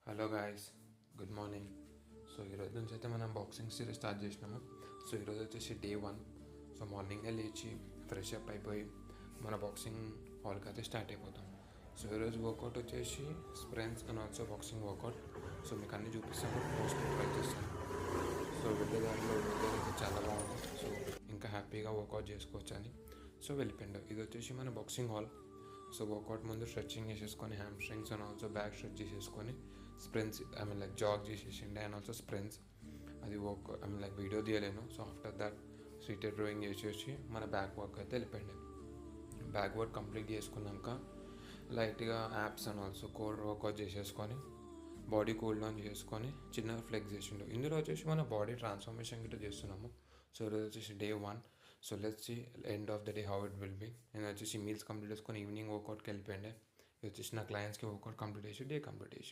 Hello guys, good morning. So ఈరోజు నుంచి అయితే మనం బాక్సింగ్ సిరీస్ స్టార్ట్ చేసినాము. సో ఈరోజు వచ్చేసి డే 1. సో మార్నింగే లేచి ఫ్రెష్ అప్ అయిపోయి మన బాక్సింగ్ హాల్కి అయితే స్టార్ట్ అయిపోతాం. సో ఈరోజు వర్కౌట్ వచ్చేసి sprints and also boxing workout. So మీకు అన్నీ చూపిస్తాను, మోస్ట్లీ ట్రై చేస్తాను. సో వెళ్ళే దారిలో వెదర్ అయితే చాలా బాగుంది. సో ఇంకా హ్యాపీగా వర్కౌట్ చేసుకోవచ్చు అని సో వెళ్ళిపోయిండు. ఇది వచ్చేసి మన బాక్సింగ్ హాల్. సో వర్కౌట్ ముందు స్ట్రెచ్చింగ్ చేసేసుకొని hamstrings and also back stretch చేసేసుకొని స్ప్రింట్స్ లైక్ జాగ్ చేసేసిండే అండ్ ఆల్సో స్ప్రింట్స్. అది వర్క్ లైక్ వీడియో తీయలేను. So after that seated drawing చేసేసి మన బ్యాక్ వర్క్ అయితే వెళ్ళిపోయింది. బ్యాక్ వర్క్ కంప్లీట్ చేసుకున్నాక లైట్గా apps and also core work out చేసేసుకొని బాడీ కూల్ డౌన్ చేసుకొని చిన్నగా ఫ్లెక్స్ చేసిండు. ఇందులో వచ్చేసి మన బాడీ ట్రాన్స్ఫర్మేషన్ గిట్ట చేస్తున్నాము. సో ఈరోజు వచ్చేసి day 1. So let's see end of the day how it will be. నేను వచ్చేసి మీల్స్ కంప్లీట్ చేసుకొని ఈవినింగ్ వర్కౌట్కి వెళ్ళిపోయిండే. ఇది వచ్చేసి నా క్లయింట్స్కి వర్కౌట్ కంప్లీట్ చేసి డే కంప్లీట్ చేసి